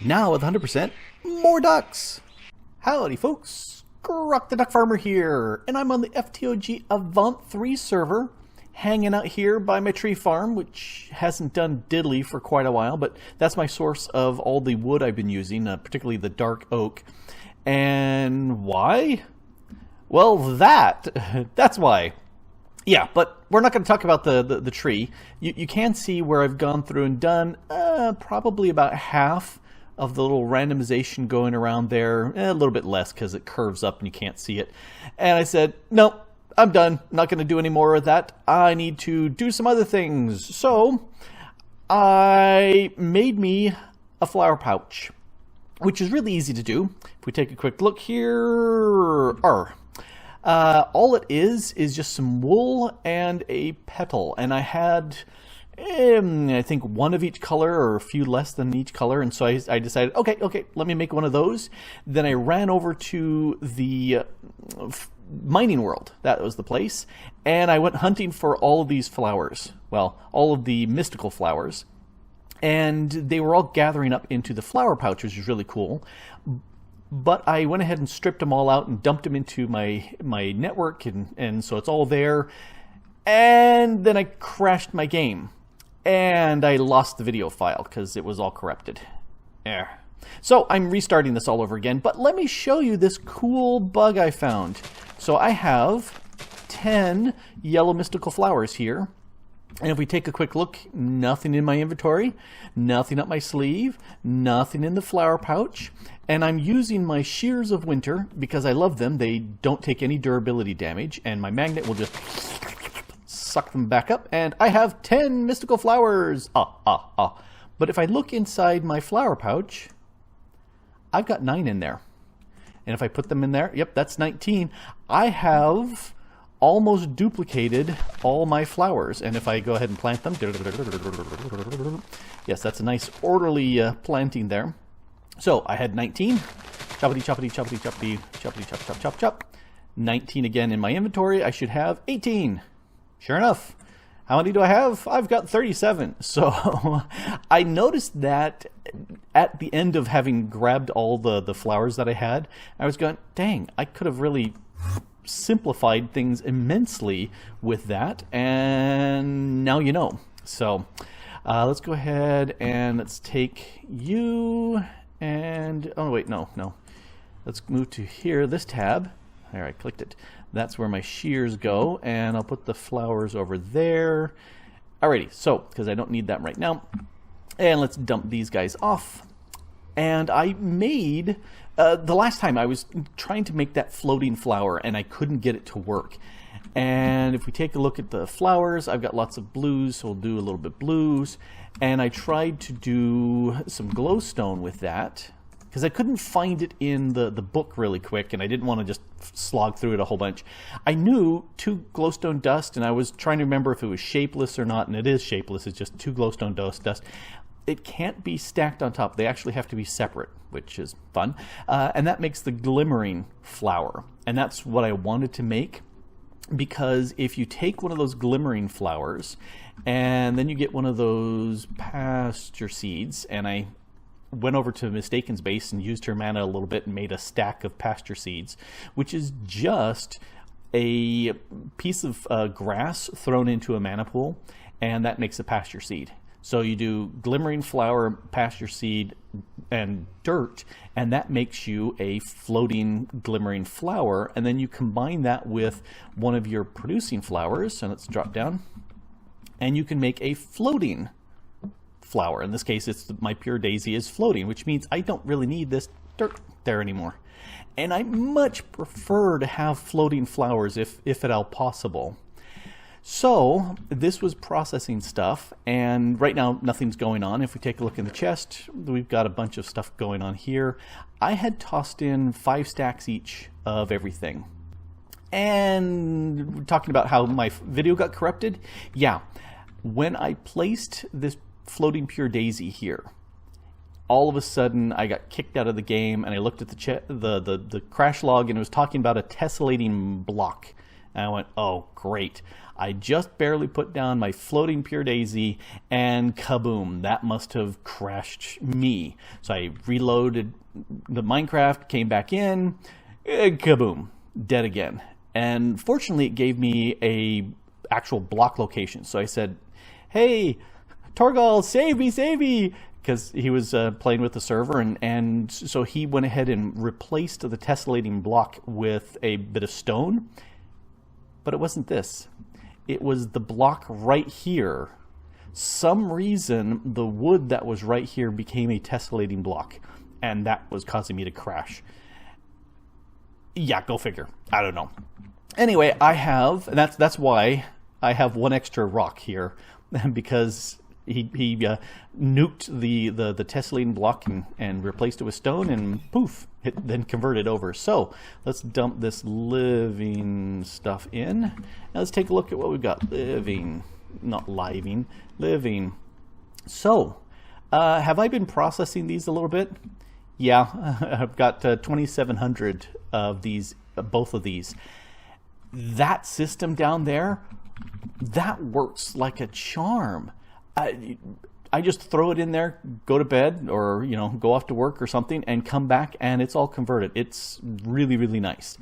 Now with 100% more ducks. Howdy folks, Grok the Duck Farmer here, and I'm on the FTOG Avant3 server, hanging out here by my tree farm, which hasn't done diddly for quite a while, but that's my source of all the wood I've been using, particularly the dark oak. And why? Well, that's why. Yeah, but we're not going to talk about the tree. You can see where I've gone through and done probably about half of the little randomization going around there, a little bit less because it curves up and you can't see it. And I said, no, I'm done. I'm not going to do any more of that. I need to do some other things. So I made me a flower pouch, which is really easy to do. If we take a quick look here, all it is just some wool and a petal. And I had, I think, one of each color or a few less than each color. And so I decided, okay, let me make one of those. Then I ran over to the mining world. That was the place. And I went hunting for all of these flowers. Well, all of the mystical flowers. And they were all gathering up into the flower pouch, which is really cool. But I went ahead and stripped them all out and dumped them into my network, and so it's all there. And then I crashed my game. And I lost the video file because it was all corrupted. There. So I'm restarting this all over again, but let me show you this cool bug I found. So I have 10 yellow mystical flowers here. And if we take a quick look, nothing in my inventory, nothing up my sleeve, nothing in the flower pouch. And I'm using my Shears of Winter because I love them. They don't take any durability damage, and my magnet will just suck them back up. And I have 10 mystical flowers. But if I look inside my flower pouch, I've got 9 in there. And if I put them in there, yep, that's 19. I have almost duplicated all my flowers. And if I go ahead and plant them, yes, that's a nice orderly planting there. So I had 19, choppity, choppity, choppity, choppity, choppity, chop, chop, chop, chop. 19 again in my inventory. I should have 18. Sure enough. How many do I have? I've got 37. So I noticed that at the end of having grabbed all the flowers that I had, I was going, dang, I could have really simplified things immensely with that. And now you know. So let's go ahead and let's take you. And, oh wait, no. Let's move to here, this tab. There, I clicked it. That's where my shears go, and I'll put the flowers over there. Alrighty, so, because I don't need that right now. And let's dump these guys off. And I made, the last time I was trying to make that floating flower, and I couldn't get it to work. And if we take a look at the flowers, I've got lots of blues, so we'll do a little bit blues. And I tried to do some glowstone with that because I couldn't find it in the book really quick, and I didn't want to just slog through it a whole bunch. I knew 2 glowstone dust, and I was trying to remember if it was shapeless or not, and it is shapeless. It's just 2 glowstone dust. It can't be stacked on top. They actually have to be separate, which is fun. And that makes the glimmering flower, and that's what I wanted to make. Because if you take one of those glimmering flowers and then you get one of those pasture seeds, and I went over to Mistaken's base and used her mana a little bit and made a stack of pasture seeds, which is just a piece of grass thrown into a mana pool, and that makes a pasture seed. So you do glimmering flower, pasture seed, and dirt, and that makes you a floating glimmering flower. And then you combine that with one of your producing flowers. So let's drop down, and you can make a floating flower. In this case, it's my pure daisy is floating, which means I don't really need this dirt there anymore. And I much prefer to have floating flowers if at all possible. So this was processing stuff, and right now nothing's going on. If we take a look in the chest, we've got a bunch of stuff going on here. I had tossed in 5 stacks each of everything. And we're talking about how my video got corrupted. Yeah, when I placed this floating pure daisy here, all of a sudden I got kicked out of the game, and I looked at the crash log, and it was talking about a tessellating block. And I went, oh, great. I just barely put down my floating pure daisy, and kaboom, that must have crashed me. So I reloaded the Minecraft, came back in, and kaboom, dead again. And fortunately, it gave me a actual block location. So I said, hey, Torgal, save me, because he was playing with the server, and so he went ahead and replaced the tessellating block with a bit of stone. But it wasn't this. It was the block right here. Some reason the wood that was right here became a tessellating block, and that was causing me to crash. Yeah, go figure. I don't know. Anyway, I have, and that's why I have one extra rock here, because he nuked the tessellating block and replaced it with stone, and poof, it then converted over. So let's dump this living stuff in. Now let's take a look at what we've got. Living, not living, living. So have I been processing these a little bit? Yeah, I've got 2,700 of these, both of these. That system down there, that works like a charm. I just throw it in there, go to bed, or go off to work or something, and come back, and it's all converted. It's really, really nice.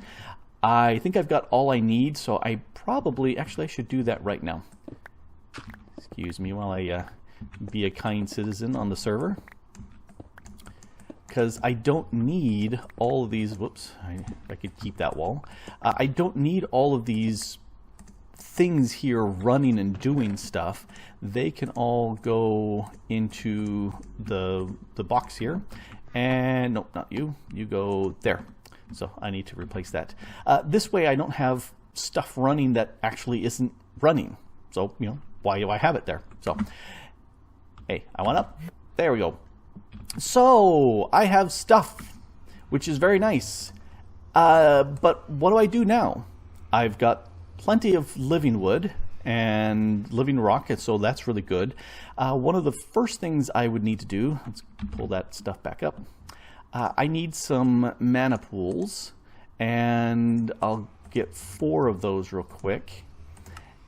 I think I've got all I need, so I should do that right now. Excuse me while I be a kind citizen on the server, because I don't need all of these. Whoops, I could keep that wall. I don't need all of these things here running and doing stuff. They can all go into the box here, and nope, not you. You go there. So I need to replace that. This way I don't have stuff running that actually isn't running. So why do I have it there? So hey, I went up. There we go. So I have stuff, which is very nice. But what do I do now? I've got plenty of living wood and living rock, so that's really good. One of the first things I would need to do, let's pull that stuff back up. I need some mana pools, and I'll get 4 of those real quick.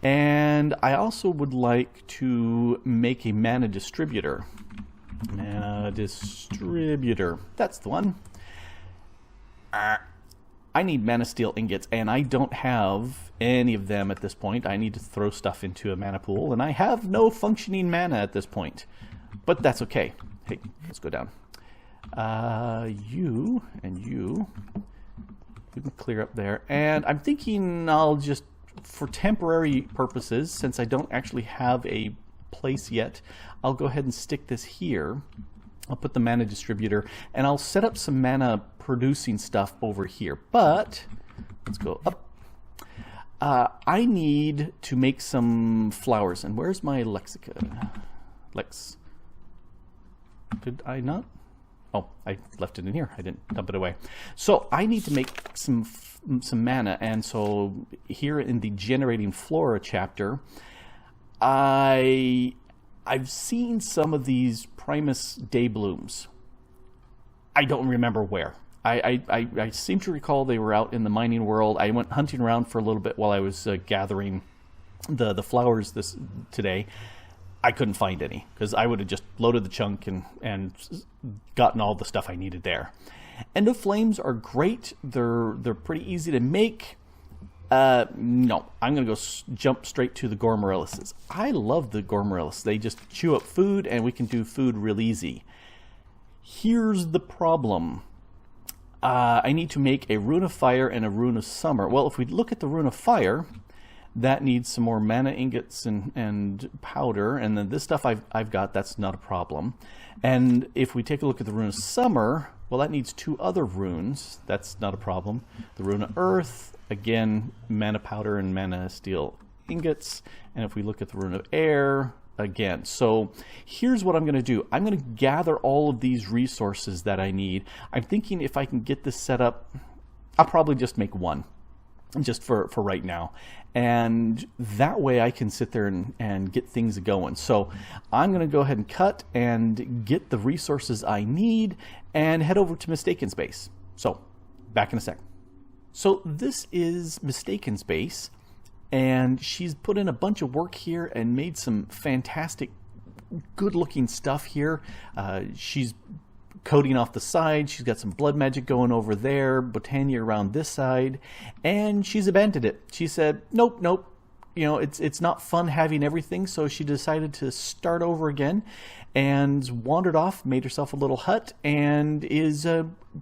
And I also would like to make a mana distributor. Mana distributor, that's the one. I need mana steel ingots, and I don't have any of them at this point. I need to throw stuff into a mana pool, and I have no functioning mana at this point. But that's okay. Hey, let's go down. You and you can clear up there. And I'm thinking I'll just, for temporary purposes, since I don't actually have a place yet, I'll go ahead and stick this here. I'll put the mana distributor, and I'll set up some mana producing stuff over here. But let's go up. I need to make some flowers. And where's my lexicon? Lex. Did I not? Oh, I left it in here. I didn't dump it away. So I need to make some mana. And so here in the generating flora chapter, I've seen some of these Primus day blooms. I don't remember where. I seem to recall they were out in the mining world. I went hunting around for a little bit while I was gathering the flowers today. I couldn't find any, because I would have just loaded the chunk and gotten all the stuff I needed there. End of flames are great. They're pretty easy to make. No, I'm going to go jump straight to the gourmaryllis. I love the gourmarillus. They just chew up food, and we can do food real easy. Here's the problem. I need to make a rune of fire and a rune of summer. Well, if we look at the rune of fire, that needs some more mana ingots and powder, and then this stuff I've got, that's not a problem. And if we take a look at the rune of summer, well, that needs 2 other runes. That's not a problem. The rune of earth, again, mana powder and mana steel ingots. And if we look at the rune of air, again. So here's what I'm going to do. I'm going to gather all of these resources that I need. I'm thinking if I can get this set up, I'll probably just make 1. Just for right now, and that way I can sit there and get things going. So I'm going to go ahead and cut and get the resources I need and head over to Mistaken Space. So back in a sec. So this is Mistaken Space, And she's put in a bunch of work here and made some fantastic, good-looking stuff here. She's coating off the side. She's got some blood magic going over there, Botania around this side, and she's abandoned it. She said, nope, nope. You know, it's not fun having everything, so she decided to start over again and wandered off, made herself a little hut, and is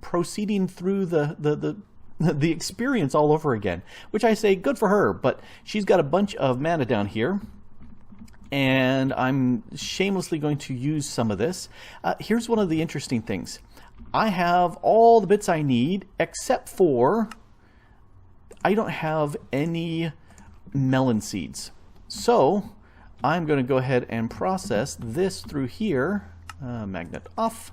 proceeding through the experience all over again, which I say good for her. But she's got a bunch of mana down here, and I'm shamelessly going to use some of this. Here's one of the interesting things. I have all the bits I need, except for I don't have any melon seeds. So I'm going to go ahead and process this through here. Magnet off.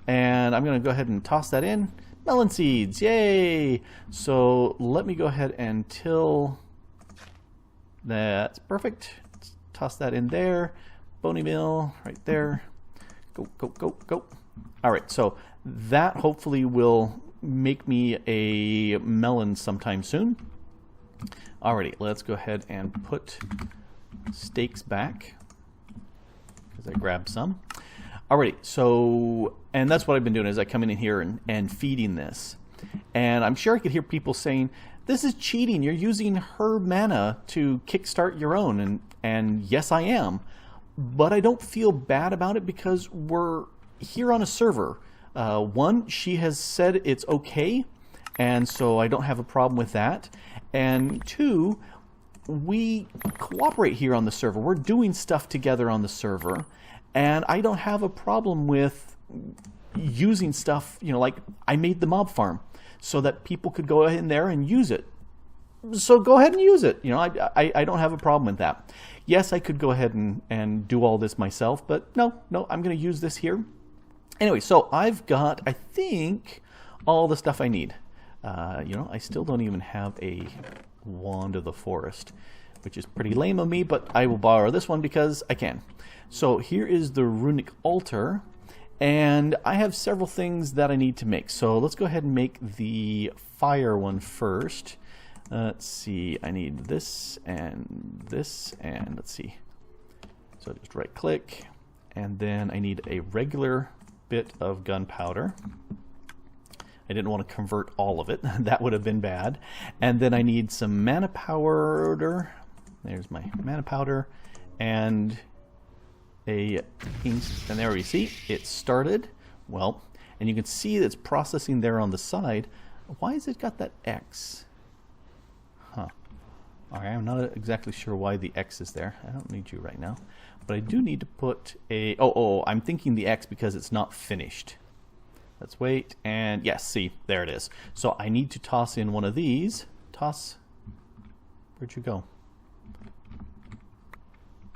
And I'm going to go ahead and toss that in. Melon seeds, yay! So let me go ahead and till. That's perfect. Let's toss that in there. Bony meal right there. Go, go, go, go. All right, so that hopefully will make me a melon sometime soon. Alrighty, let's go ahead and put stakes back because I grabbed some. Alrighty, so, and that's what I've been doing is I come in here and feeding this. And I'm sure I could hear people saying, this is cheating, you're using her mana to kickstart your own. And yes, I am. But I don't feel bad about it because we're here on a server. One, she has said it's okay, and so I don't have a problem with that. And two, we cooperate here on the server. We're doing stuff together on the server, and I don't have a problem with using stuff, you know, like I made the mob farm so that people could go in there and use it. So go ahead and use it. You know, I don't have a problem with that. Yes, I could go ahead and do all this myself, but no, I'm going to use this here. Anyway, so I've got, I think, all the stuff I need. You know, I still don't even have a wand of the forest, which is pretty lame of me, but I will borrow this one because I can. So here is the runic altar, and I have several things that I need to make. So let's go ahead and make the fire one first. Let's see, I need this, and let's see. So just right click, and then I need a regular bit of gunpowder. I didn't want to convert all of it. That would have been bad. And then I need some mana powder. There's my mana powder. And and there we see it started. Well, and you can see it's processing there on the side. Why has it got that X? Huh. All right, I'm not exactly sure why the X is there. I don't need you right now. But I do need to put a... Oh, I'm thinking the X because it's not finished. Let's wait, and yes, see, there it is. So I need to toss in one of these. Toss. Where'd you go?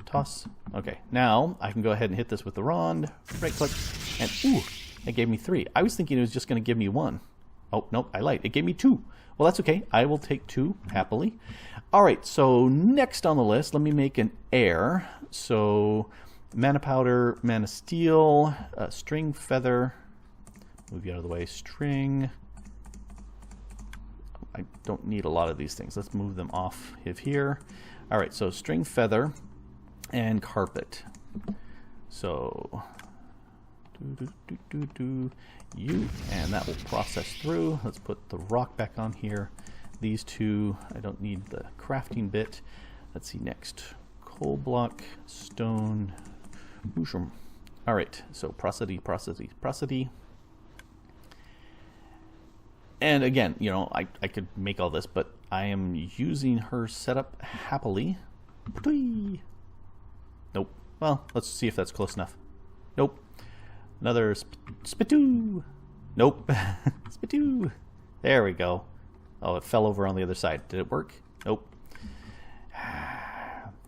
Toss. Okay, now I can go ahead and hit this with the wand. Right click, and ooh, it gave me 3. I was thinking it was just going to give me 1. Oh, nope, I lied. It gave me 2. Well, that's okay. I will take 2 happily. All right, so next on the list, let me make an air. So mana powder, mana steel, string feather. Move you out of the way. String. I don't need a lot of these things. Let's move them off of here. All right, so string feather and carpet. So you, and that will process through. Let's put the rock back on here. These two, I don't need the crafting bit. Let's see next. Coal block, stone, mushroom. All right, so prosody. And again, you know, I could make all this, but I am using her setup happily. Nope. Well, let's see if that's close enough. Nope. Another spitoo. Nope. Spitoo. There we go. Oh, it fell over on the other side. Did it work? Nope.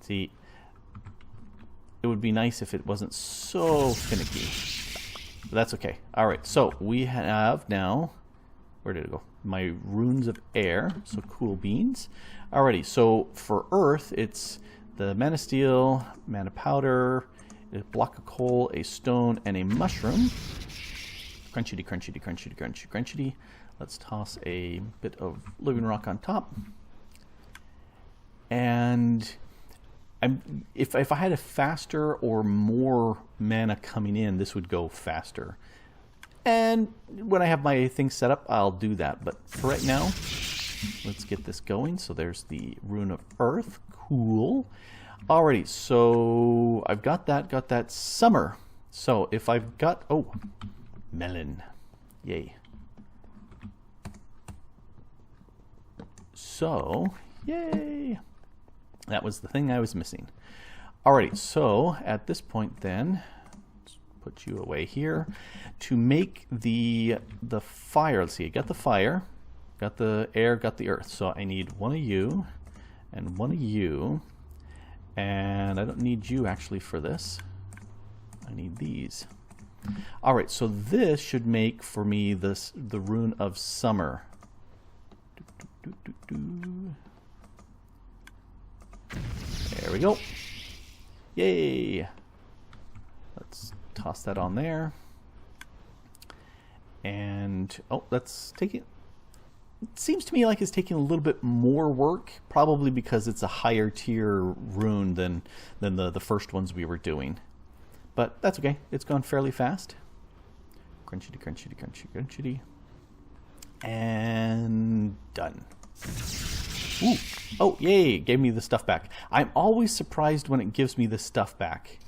See, it would be nice if it wasn't so finicky. But that's okay. All right, so we have now... Where did it go? My runes of air, so cool beans. Alrighty, so for earth, it's the mana steel, mana powder, a block of coal, a stone, and a mushroom. Crunchity, crunchity, crunchity, crunchity, crunchity. Let's toss a bit of living rock on top. And if I had a faster or more mana coming in, this would go faster. And when I have my thing set up, I'll do that. But for right now, let's get this going. So there's the Rune of Earth. Cool. Alrighty, so I've got that summer. So if I've got, oh, melon. Yay. So, yay. That was the thing I was missing. Alrighty, so at this point then, let's put you away here. To make the fire, let's see, I got the fire, got the air, got the earth. So I need one of you and one of you. And I don't need you actually for this. I need these. Alright, so this should make for me the Rune of Summer. There we go. Yay! Let's toss that on there. And, oh, that's taking... It seems to me like it's taking a little bit more work, probably because it's a higher tier rune than the first ones we were doing. But that's okay. It's gone fairly fast. Crunchity, crunchity, crunchity, crunchity. And done. Ooh. Oh, yay! It gave me the stuff back. I'm always surprised when it gives me the stuff back.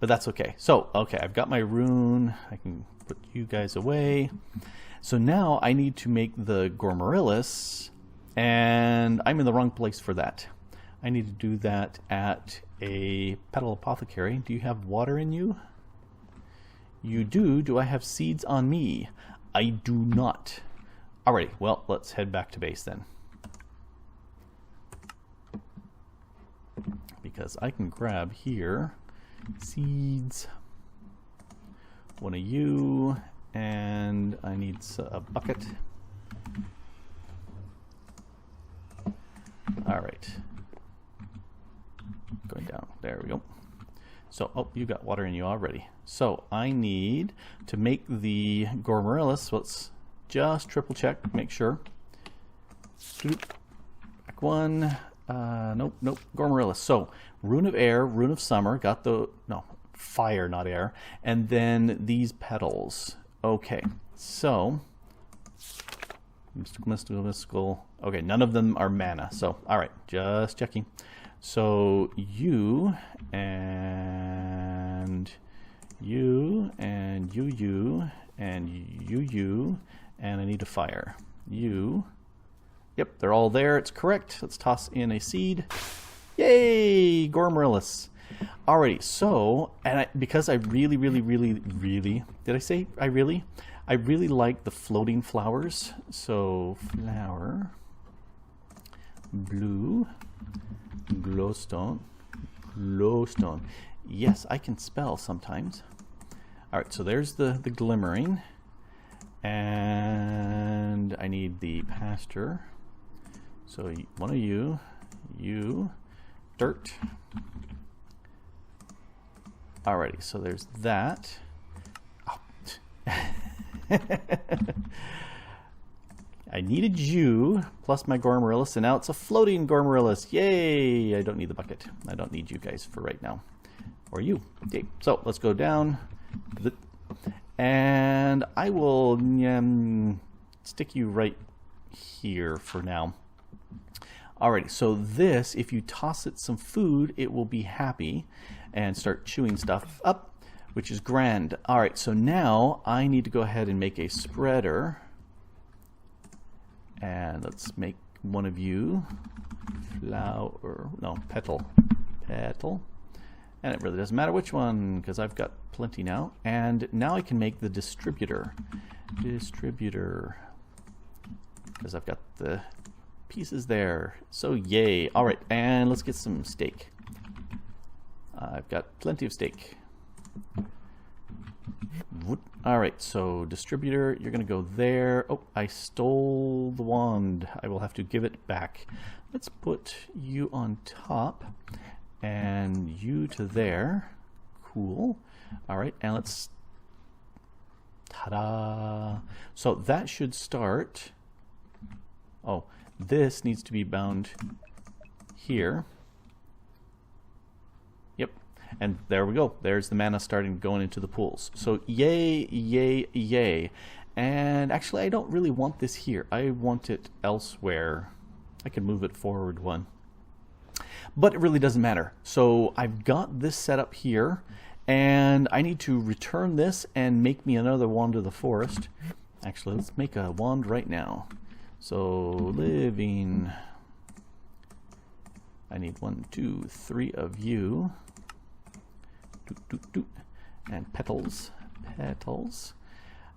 But that's okay. So, okay, I've got my rune. I can put you guys away. So now I need to make the Gorhamarillus, and I'm in the wrong place for that. I need to do that at a petal apothecary. Do you have water in you? You do. Do I have seeds on me? I do not. Alrighty, well, let's head back to base then. Because I can grab here seeds, one of you, and I need a bucket. Alright. Going down. There we go. So, oh, you got water in you already. So, I need to make the Gorhamarillus. Let's just triple check, make sure. Back one. Nope. Gorhamarillus. So, Rune of Air, Rune of Summer. Got the... No, fire, not air. And then these petals. Okay, so... Mystical. Okay, none of them are mana. So, alright, just checking. So, you, and you, and you, and you, and I need a fire. You. Yep, they're all there. It's correct. Let's toss in a seed. Yay! Gorhamarillus. Alrighty, so, and because I really, did I say I really? I really like the floating flowers. So, flower, blue, glowstone. Yes, I can spell sometimes. Alright, so there's the glimmering. And I need the pasture. So one of you, dirt. Alrighty, so there's that. Oh. I needed you, plus my Gorhamarillus, and now it's a floating Gorhamarillus. Yay! I don't need the bucket. I don't need you guys for right now. Or you. Okay, so let's go down. And I will stick you right here for now. Alrighty, so this, if you toss it some food, it will be happy and start chewing stuff up, which is grand. Alright, so now I need to go ahead and make a spreader. And let's make one of you petal. And it really doesn't matter which one, because I've got plenty now. And now I can make the distributor. Because I've got the pieces there. So yay. Alright, and let's get some steak. I've got plenty of steak. Alright, so distributor, you're going to go there. Oh, I stole the wand. I will have to give it back. Let's put you on top. And you to there. Cool. Alright, and let's... Ta-da! So that should start... Oh, this needs to be bound here. Yep. And there we go. There's the mana starting going into the pools. So yay, yay, yay. And actually, I don't really want this here. I want it elsewhere. I can move it forward one. But it really doesn't matter. So I've got this set up here, and I need to return this and make me another wand of the forest. Actually, let's make a wand right now. So living... I need 1, 2, 3 of you. And petals. Petals.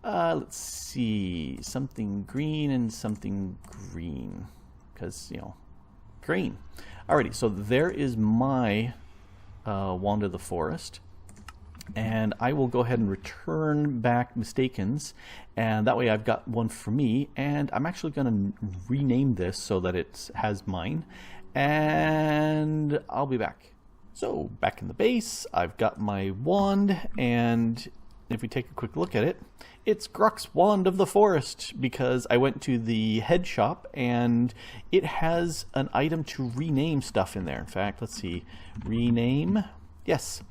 Let's see. Something green and something green. Because, you know, green. Alrighty, so there is my wand of the forest. And I will go ahead and return back Mistakens, and that way I've got one for me, and I'm actually going to rename this so that it has mine, and I'll be back. So back in the base, I've got my wand, and if we take a quick look at it, it's Grok's Wand of the Forest, because I went to the head shop and it has an item to rename stuff in there. In fact, let's see, rename, yes.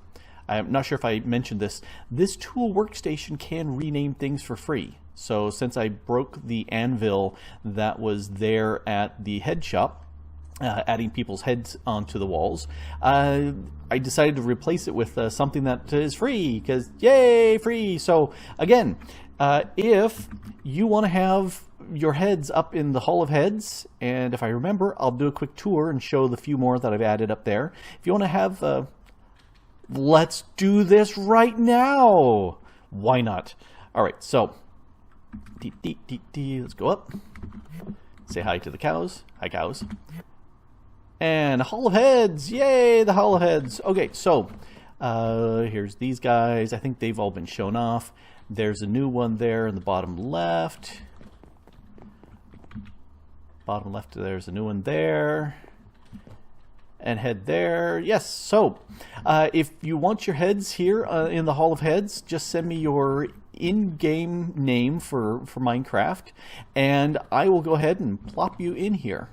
I'm not sure if I mentioned this. This tool workstation can rename things for free. So since I broke the anvil that was there at the head shop, adding people's heads onto the walls, I decided to replace it with something that is free, because yay, free! So again, if you want to have your heads up in the Hall of Heads, and if I remember, I'll do a quick tour and show the few more that I've added up there. If you want to have... let's do this right now. Why not? All right, so let's go up. Say hi to the cows. Hi, cows. And Hall of Heads. Yay, the Hall of Heads. Okay, so here's these guys. I think they've all been shown off. There's a new one there in the bottom left. Bottom left, there's a new one there. And head there. Yes, so if you want your heads here in the Hall of Heads, just send me your in-game name for Minecraft, and I will go ahead and plop you in here.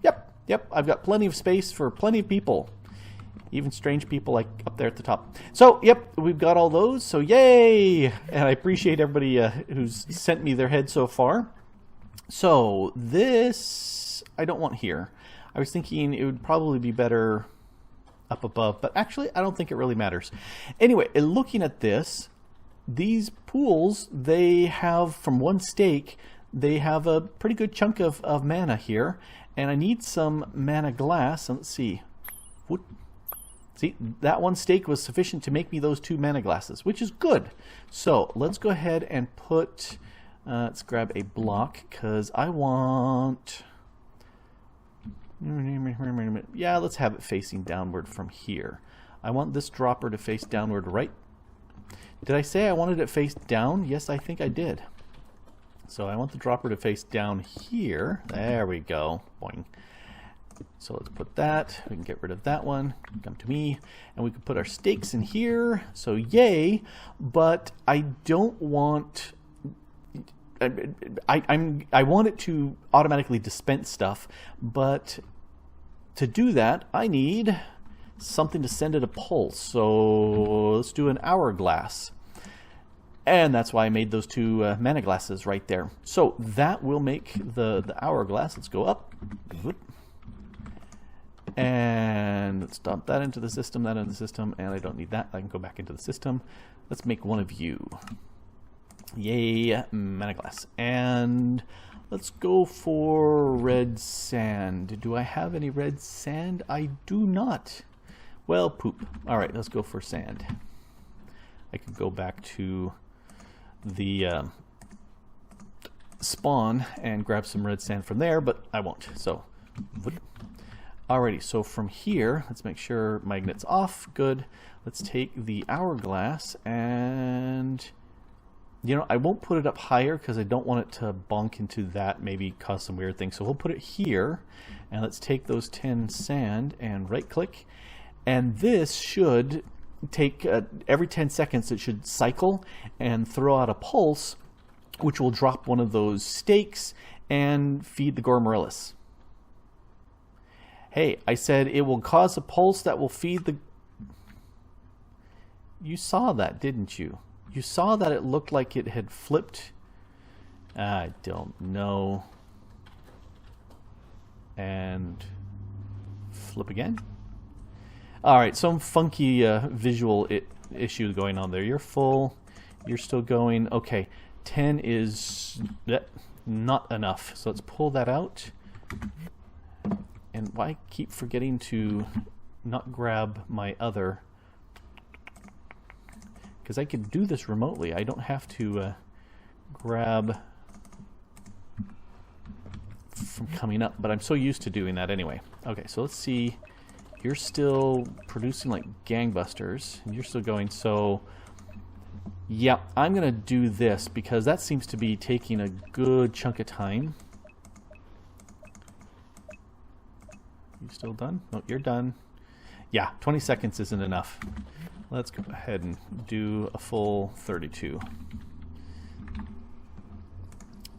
Yep, I've got plenty of space for plenty of people. Even strange people like up there at the top. So, yep, we've got all those, so yay! And I appreciate everybody who's sent me their head so far. So, this I don't want here. I was thinking it would probably be better up above, but actually I don't think it really matters. Anyway, looking at this, these pools, they have, from one stake, they have a pretty good chunk of mana here, and I need some mana glass. So let's see. See, that one stake was sufficient to make me those 2 mana glasses, which is good. So let's go ahead and put, let's grab a block, because I want... Yeah, let's have it facing downward from here. I want this dropper to face downward, right? Did I say I wanted it face down? Yes, I think I did. So I want the dropper to face down here. There we go. Boing. So let's put that. We can get rid of that one. Come to me. And we can put our stakes in here. So yay. But I don't want... I want it to automatically dispense stuff, but to do that, I need something to send it a pulse. So let's do an hourglass. And that's why I made those 2 mana glasses right there. So that will make the hourglass. Let's go up. And let's dump that into the system, that into the system, and I don't need that. I can go back into the system. Let's make one of you. Yay, mana glass. And let's go for red sand. Do I have any red sand? I do not. Well, poop. Alright, let's go for sand. I could go back to the spawn and grab some red sand from there, but I won't. So, alrighty, so from here, let's make sure magnet's off. Good. Let's take the hourglass and... You know, I won't put it up higher because I don't want it to bonk into that, maybe cause some weird things. So we'll put it here, and let's take those 10 sand and right-click. And this should take, every 10 seconds, it should cycle and throw out a pulse, which will drop one of those stakes and feed the Gorhamarillus. Hey, I said it will cause a pulse that will feed the... You saw that, didn't you? You saw that it looked like it had flipped. I don't know. And flip again. All right, some funky visual issue going on there. You're full. You're still going. Okay, 10 is not enough. So let's pull that out. And why keep forgetting to not grab my other... Because I can do this remotely. I don't have to grab from coming up, but I'm so used to doing that anyway. Okay, so let's see. You're still producing like gangbusters, and you're still going. So, yeah, I'm going to do this because that seems to be taking a good chunk of time. You still done? No, you're done. Yeah, 20 seconds isn't enough. Let's go ahead and do a full 32.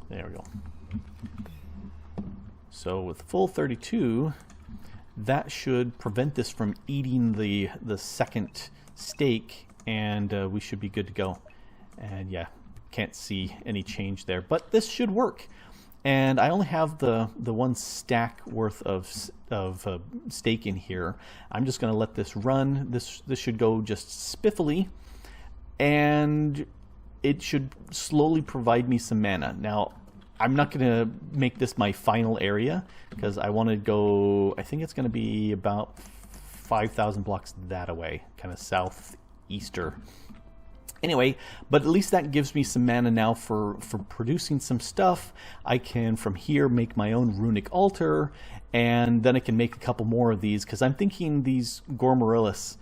There we go. So with full 32, that should prevent this from eating the second steak, and we should be good to go. And yeah, can't see any change there, but this should work. And I only have the one stack worth of steak in here. I'm just going to let this run. This should go just spiffily, and it should slowly provide me some mana. Now, I'm not going to make this my final area because I want to go. I think it's going to be about 5,000 blocks that away, kind of southeaster. Anyway, but at least that gives me some mana now for producing some stuff. I can, from here, make my own runic altar, and then I can make a couple more of these, because I'm thinking these gourmaryllis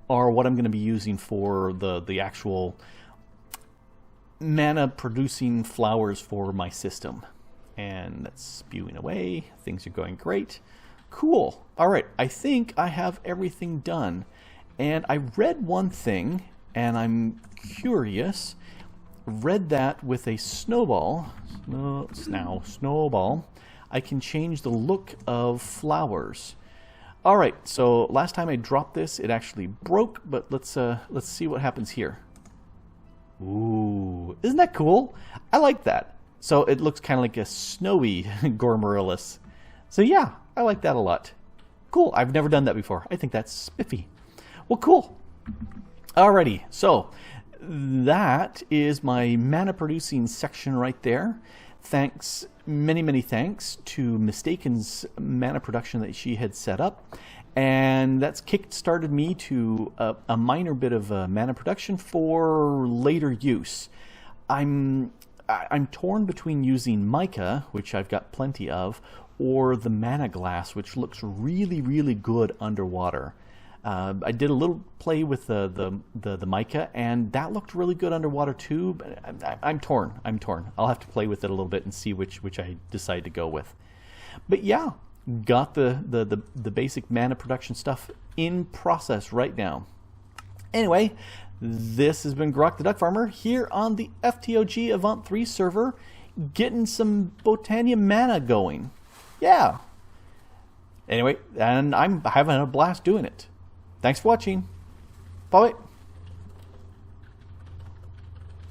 are what I'm going to be using for the actual mana-producing flowers for my system. And that's spewing away. Things are going great. Cool. All right, I think I have everything done. And I read one thing, and I'm curious. Read that with a snowball, snowball, I can change the look of flowers. All right, so last time I dropped this, it actually broke, but let's see what happens here. Ooh, isn't that cool? I like that. So it looks kind of like a snowy Gorhamarillus. So yeah, I like that a lot. Cool, I've never done that before. I think that's spiffy. Well, cool. Alrighty, so that is my mana producing section right there. Thanks, many thanks to Mistaken's mana production that she had set up, and that's kick-started me to a minor bit of mana production for later use. I'm torn between using mica, which I've got plenty of, or the mana glass, which looks really good underwater. I did a little play with the mica, and that looked really good underwater too. But I'm torn. I'll have to play with it a little bit and see which I decide to go with. But yeah, got the basic mana production stuff in process right now. Anyway, this has been Grok the Duck Farmer here on the FTOG Avant3 server, getting some Botania mana going. Yeah. Anyway, and I'm having a blast doing it. Thanks for watching. Bye.